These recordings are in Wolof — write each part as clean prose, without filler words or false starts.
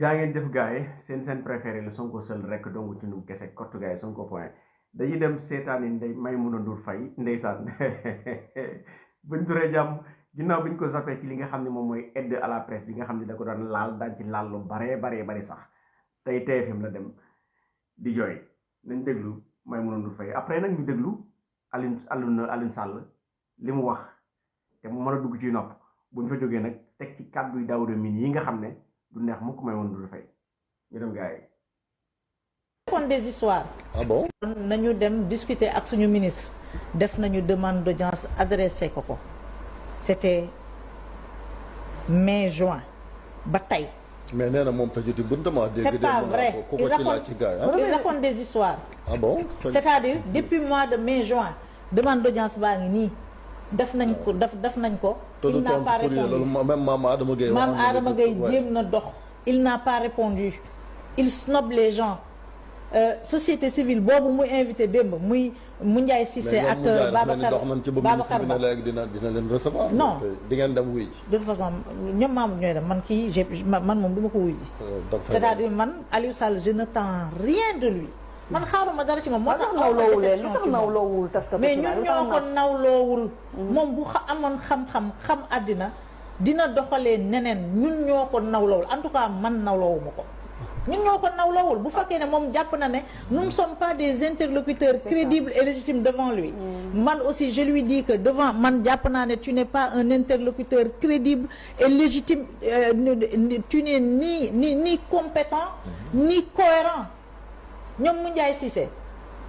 jaa ngeen jëf gaay seen préféré la Sonko seul rek dongu ci nu kese kottu gaay Sonko point dañuy dem seetaani ndey Maimouna Ndour Faye ndeysaan buñ duree jàmm ginnaaw biñ ko zappé ci li nga xam ne moom mooy aide à la presse bi nga xam ne da ko daan laal daan ci laal lu baree bari sax tey TFM la dem di jooy nañ déglu Maimouna Ndour Faye après nag ñu déglu Alioune Sall li mu wax te mu mën a dugg ci nopp buñ fa jógee nag teg ci kàddu yu Daouda Mine yi nga xam ne du neex mukk Maimouna Ndour Faye ñu dem gars yi. Raconte des histoires. Ah bon? nañu dem discuter ak suñu ministre def nañu demande d'audience adressé ko c'était mai juin ba tey. mais nee na moom tëjuti buntama dégg c'est pas vrai il raconte des histoires. Ah bon? C'est-à-dire depuis mois de mai juin demande d'audience baa ngi nii def nañ ko def nañ ko. il n'a pas répondu même Mame Adama Gueye jéem na dox. il n'a pas répondu il snobe les gens société civile boobu muy invité démb muy Ndiaye Cissé ak Babacar Ba léegi dina leen recevoir. non di ngeen dem wuy ji. de toute façon ñoom maamu ñooy dem man kii man moom du ma ko wuy ji. c'est-à-dire man Aliou Sall je n'attends rien de lui. man xaaruma dara ci moom moo tax nawloowu leen lu tax nawloowul taskatu mais ñun ñoo ko nawloowul moom bu amoon xam-xam xam àddina dina doxalee neneen ñun ñoo ko nawloowul en tout cas man nawloowuma ko ñun ñoo ko nawloowul bu fekkee ne moom jàpp na ne nous ne sommes pas des interlocuteurs crédibles et légitimes devant lui man aussi je lui dis que devant man jàpp naa ne tu n'es pas un interlocuteur crédible et légitime tu n'es ni compétent ni cohérent ñoom mu Ndiaye Cissé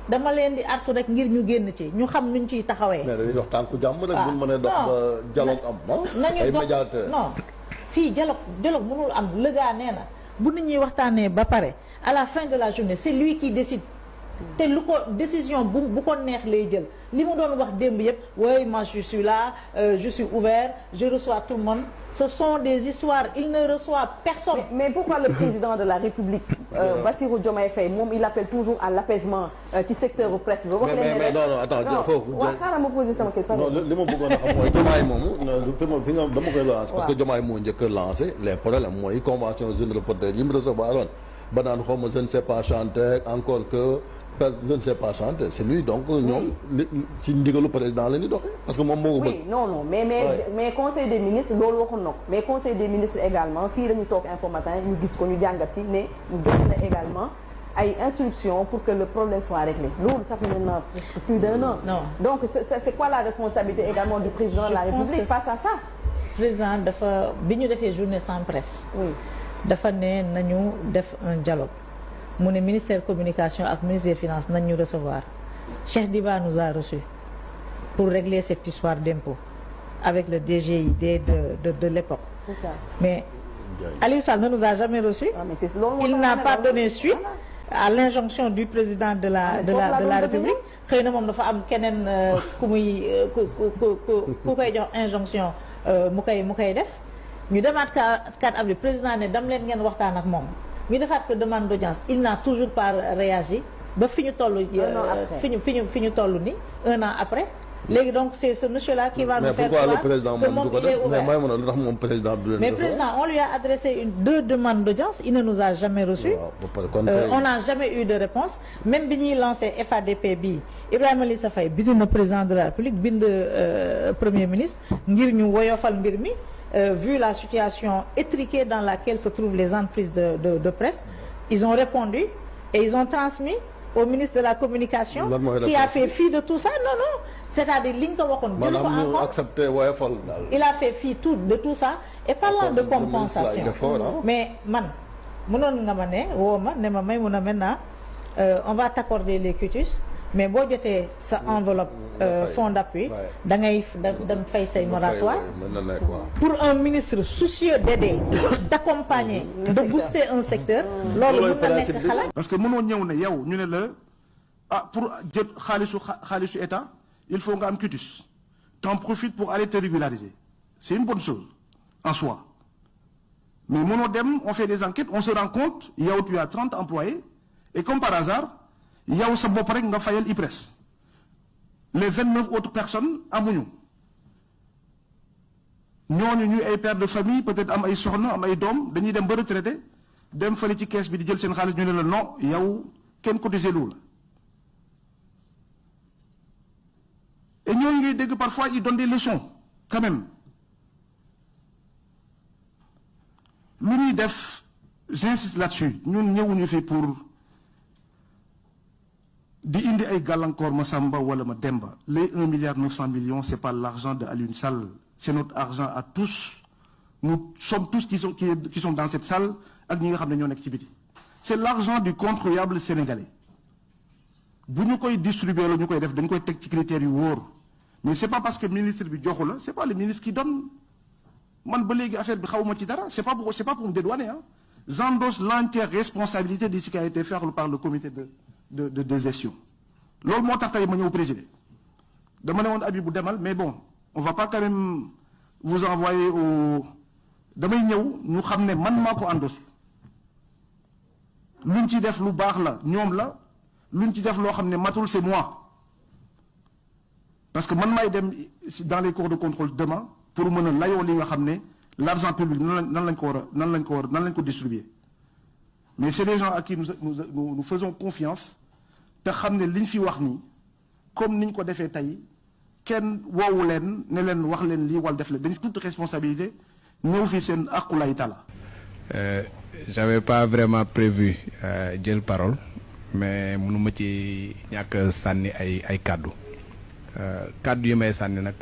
dama leen di artu rek ngir ñu génn ci ñu xam nuñ ciy taxawee. mais dañuy dox tànku jàmm rek. buñ mënee dox ba dialogue am. nañu dox non fii dialogue mënul am le gars nee na bu nit ñi waxtaanee ba pare à la fin de la journée c'est lui qui décide. te lu ko décision bu ko neex lay jël li mu doon wax démb yëpp oui moi je suis là je suis ouvert je reçois tout le monde ce sont des histoires il ne reçoit personne. mais pourquoi le président de la République Bassirou Diomaye Faye moom il appelle toujours à l'apaisement ci secteur presse bi. mais non attends foofu. waaw xaaral ma poser sama question. non li ma bëggoon a xam mooy Diomaye moomu fi nga dama koy lancer. parce que Diomaye moo njëkk a lancé les problèmes mooy convention jeune reporter yi mu recevoir woon ba naan xaw ma je ne sais pas chanter encore que. je ne sais pas chanter c'est lui donc ñoom ci ndigalu président la ñuy doxee parce que moom moo ko bëgg. oui non mais conseil des ministres loolu waxoon na ko mais conseil des ministres également fii dañu toog Infos Matin ñu gis ko ñu jàngat ci ne jox na également ay instructions pour que le problème soit réglé loolu ça fait maintenant presque plus d'un an. non donc c'est quoi la responsabilité également du président de la République face à ça. président dafa bi ñu defee journée sans presse. oui dafa ne nañu def un dialogue. mu ne ministère communication ak ministère des finances nañ ñu recevoir Cheikh Diba nous a reçus pour régler cette histoire d'impôt avec le DGID de l'époque. C'est ça. Mais Aliou Sall ne nous a jamais reçus. Il n'a pas donné suite à l'injonction du président de la République. xëy na moom dafa am keneen ku muy ku koy jox injonction mu koy def ñu demaat 4 avril président ne dam leen ngeen waxtaan ak moom. ñu defaat ko demande d'audience il n'a toujours pas réagi ba fi ñu toll fi ñu toll ni un an après léegi donc c'est ce monsieur là qui va nous faire croire que moom il est ouvert mais président on lui a adressé 2 demandes d'audience il ne nous a jamais reçus on n'a jamais eu de réponse même bi ñuy lancé FADP bi Ibrahima Lissa Faye bind na président de la République bind premier ministre ngir ñu woyofal mbir mi vu la situation étriquée dans laquelle se trouvent les entreprises de presse, ils ont répondu et ils ont transmis au ministre de la Communication qui a fait fi de tout ça. Non, c'est-à-dire li ñu ko waxoon il a fait fi de tout ça et parlant de compensation mais man mënoon nga ma ne woo ma ne ma may mun a maintenant on va t'accorder les quitus mais boo jotee sa enveloppe fonds d'appui da ngay dem fay say moratoire pour un ministre soucieux d'aider d'accompagner de booster un secteur loolu mën na nekk xalaat parce que mënoo ñëw ne yow ñu ne la pour jël xaalisu état il faut nga am quitus t'en profites pour aller te régulariser c'est une bonne chose en soi mais mënoo dem on fait des enquêtes on se rend compte yow tu as 30 employés et comme par hasard yow sa bopp rek nga fayal IPRES les 29 autres personnes amuñu ñooñu ñuy ay pères de famille peut-être am ay soxna am ay doom dañuy dem ba retraité dem fële ci caisse bi di jël seen xaalis ñu ne la non yow kenn cotisé lu la et ñooñu ngay dégg parfois ils donnent des leçons quand même lu ñuy def j'insiste là-dessus ñun ñëwuñu fi pour di indi ay gàllankoor ma Samba wala ma Demba les 1,9 milliard c'est pas l'argent de Alioune Sall c'est notre argent à tous nous sommes tous qui sont dans cette salle ak ñi nga xam ne ñoo nekk ci biti c'est l'argent du contribuable sénégalais bu ñu koy distribuer la ñu koy def dañ koy teg ci critères yu wóor mais c'est pas parce que ministre bi joxu la c'est pas le ministre qui donne man ba léegi affaire bi xawma ci dara c'est pas pour me dédouaner hein j'endosse l'entière responsabilité de ce qui a été fait par le comité de gestion loolu moo tax tey ma ñëw présider dama ne woon Habibou demal mais bon on va pas quand même vous envoyer au damay ñëw ñu xam ne man maa ko endossé luñ ci def lu baax la ñoom la luñ ci def loo xam ne matul c'est moi parce que man maay dem dans les cours de contrôle demain pour mën a layoo li nga xam ne l'argent public nan lañ ko distribuer mais c'est des gens à qui nous faisons confiance te xam ne liñ fi wax nii comme niñ ko defee tey kenn woowu leen ne leen wax leen lii wala def leen dañ toute responsabilité ñëw fi seen aqulay tala j'avais pas vraiment prévu jël parole mais mënuma ci ñàkk sànni ay kàddu kàddu yi may sànni nag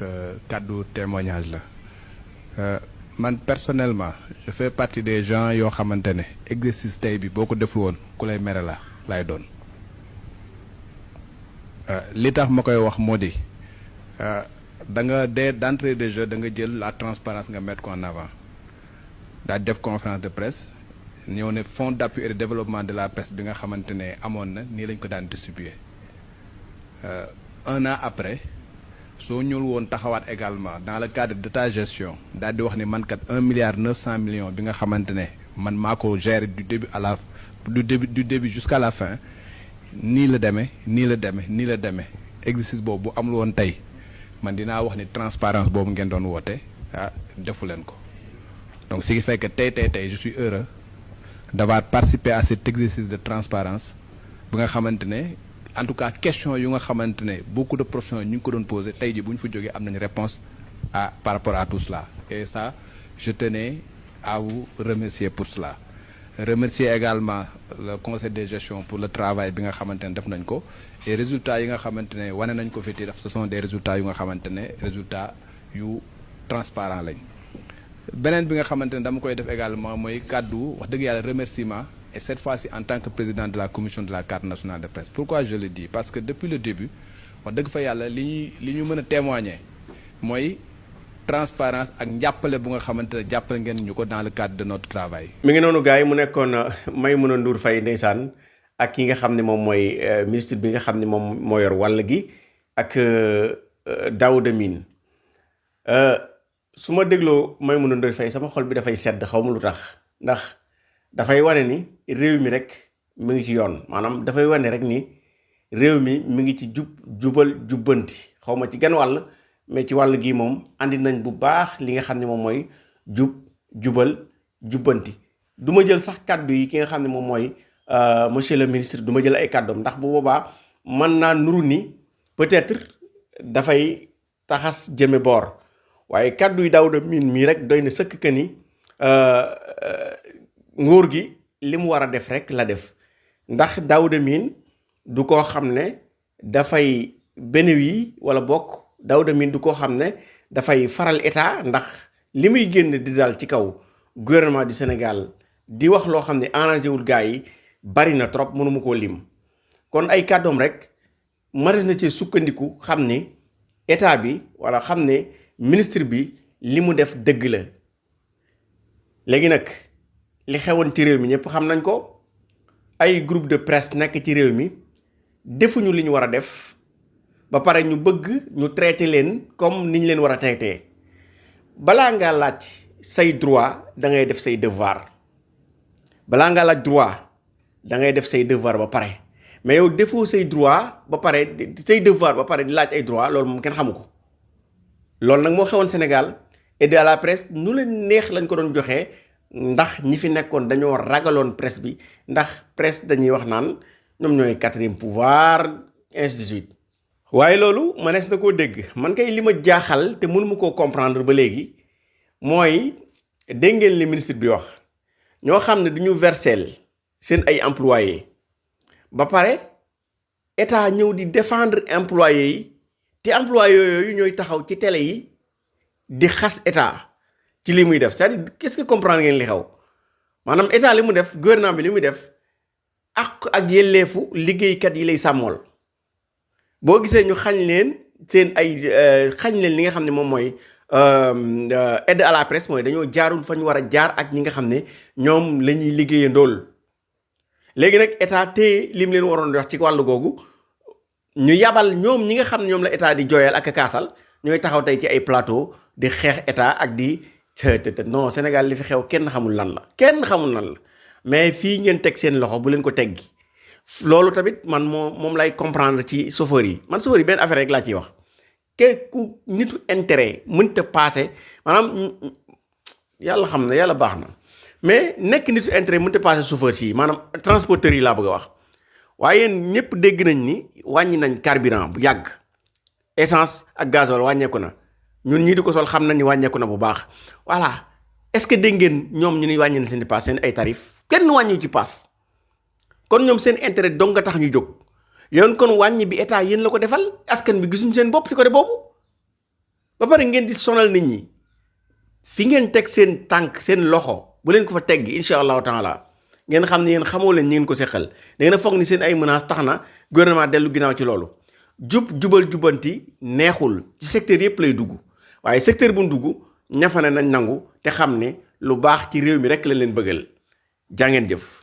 kàddu témoignage la man personnellement je fais partie des gens yoo xamante ne exercice tey bi boo ko deful woon ku lay mere la lay doon li tax ma koy wax moo di da nga d'entrée de jeu da nga jël la transparence nga mettre ko en avant daal def conférence de presse ñëw ne fonds d'appui et de développement de la presse bi nga xamante ne amoon na nii lañ ko daan distribuer 1 an après soo ñëwul woon taxawaat également dans le cadre de ta gestion daal di wax ni man kat 1,9 milliard bi nga xamante ne man maa ko gérer du début jusqu'à la fin nii la demee exercice boobu bu amul woon tey man dinaa wax ni transparence boobu ngeen doon woote defu leen ko donc ce qui fait que tey je suis heureux d'avoir participé à cet exercice de transparence bi nga xamante ne en tout cas question yu nga xamante ne beaucoup de professionnels ñu ngi ko doon posé tey ji bu ñu fa jógee am nañu réponse par rapport à tout cela et ça je tenais à vous remercier pour cela remercier également le conseil de gestion pour le travail bi nga xamante ne def nañ ko et résultats yi nga xamante ne wane nañ ko fi def ce sont des résultats yu nga xamante ne résultats yu transparent lañ beneen bi nga xamante ne dama koy def également mooy kàddu wax dëgg yàlla remerciement et cette fois-ci en tant que président de la commission de la carte nationale de presse pourquoi je le dis parce que depuis le début wax dëgg fa yàlla li ñu mën a témoigner mooy transparence ak njàppale bu nga xamante ne jàppale ngeen ñu ko dans le cadre de notre travail. mi ngi noonu gars yi mu nekkoon Maïmouna Ndour Faye ndeysaan ak ki nga xam ne moom mooy ministre bi nga xam ne moom moo yor wàll gi ak Daouda Mine su ma dégloo Maïmouna Ndour Faye sama xol bi dafay sedd xaw ma lu tax ndax dafay wane ni réew mi rek mi ngi ci yoon maanaam dafay wane rek ni réew mi ngi ci jubal jubbanti xaw ma ci gan wàll mais ci wàll gi moom andi nañ bu baax li nga xam ne moom mooy jubal jubbanti du ma jël sax kàddu yi ki nga xam ne moom mooy monsieur le ministre du ma jël ay kàddoom ndax bu boobaa mën naa nuru ni peut-être dafay taxas jëme boor waaye kàddu yi Daouda Mine mii rek doy na sëkk que ni nguur gi li mu war a def rek la def ndax Daouda Mine du koo xam ne dafay bénéwi wala bokk Daouda Mine du koo xam ne dafay faral état ndax li muy génn di dal ci kaw gouvernement du Sénégal di wax loo xam ne arrangé wul gars yi bari na trop mënuma koo lim kon ay kàddoom rek maris na ci sukkandiku xam ne état bi wala xam ne ministre bi li mu def dëgg la léegi nag li xewoon ci réew mi ñëpp xam nañ ko ay groupe de presse nekk ci réew mi defuñu li ñu war a def ba pare ñu bëgg ñu traité leen comme ni ñu leen war a traité balaa ngaa laaj say droit da ngay def say devoir balaa ngaa laaj droit da ngay def say devoir ba pare mais yow defoo say droit ba pare say devoir ba pare di laaj ay droit loolu moom kenn xamu ko loolu nag moo xewoon Sénégal et de la presse nu leen neex lañ ko doon joxee ndax ñi fi nekkoon dañoo ragaloon presse bi ndax presse dañuy wax naan ñoom ñooy 4e pouvoir ainsi de suite waaye loolu mënees na koo dégg man kay li ma jaaxal te mënu ma koo comprendre ba léegi mooy dégg ngeen li ministre bi wax ñoo xam ne du ñu verseel seen ay employés ba pare état ñëw di défendre employés yi te employés yooyu ñooy taxaw ci télé yi di xas état ci li muy def c'est-à-dire qu'est-ce que comprendre ngeen li xew maanaam état li mu def gouvernement bi li muy def ak yelleefu liggéeykat yi lay sàmmool boo gisee ñu xañ leen seen ay xañ leen li nga xam ne moom mooy aide à la presse mooy dañoo jaarul fa ñu war a jaar ak ñi nga xam ne ñoom la ñuy liggéeyandool léegi nag état téye lim leen waroon wax ci wàllu googu ñu yabal ñoom ñi nga xam ne ñoom la état di jooyal ak kaasal ñooy taxaw tey ci ay plateau di xeex état ak di non Sénégal li fi xew kenn xamul lan la mais fii ngeen teg seen loxo bu leen ko teggi loolu tamit man moom lay comprendre ci chauffeur yi man chauffeur yi benn affaire rek laa ciy wax ku nitu intérêt mënta passé maanaam yàlla xam na yàlla baax na mais nekk nitu intérêt mënta passé chauffeur si maanaam transporteurs yi laa bëgg a wax waaye yéen ñëpp dégg nañ ni wàññi nañ carburant bu yàgg essence ak gasoil wàññeeku na ñun ñii di ko sol xam na ni wàññeeku na bu baax voilà est-ce que dégg ngeen ñoom ñu ni wàññi na seen i paas seen ay tarif kenn wàññiwu ci paas kon ñoom seen intérêt dong nga tax ñu jóg yoon kon wàññi bi état yéen la ko defal askan bi gisuñ seen bopp ci côté boobu ba pare ngeen di sonal nit ñi fi ngeen teg seen tànk seen loxo bu leen ko fa tegg incha allahu taala ngeen xam ne yéen xamoo leen ñi ngeen ko seqal da ngeen a foog ni seen ay menaces tax na gouvernement dellu ginnaaw ci loolu jubal jubanti neexul ci secteur yëpp lay dugg waaye secteur bu mu dugg ñafane nañ nangu te xam ne lu baax ci réew mi rek la leen bëggal jaa ngeen jëf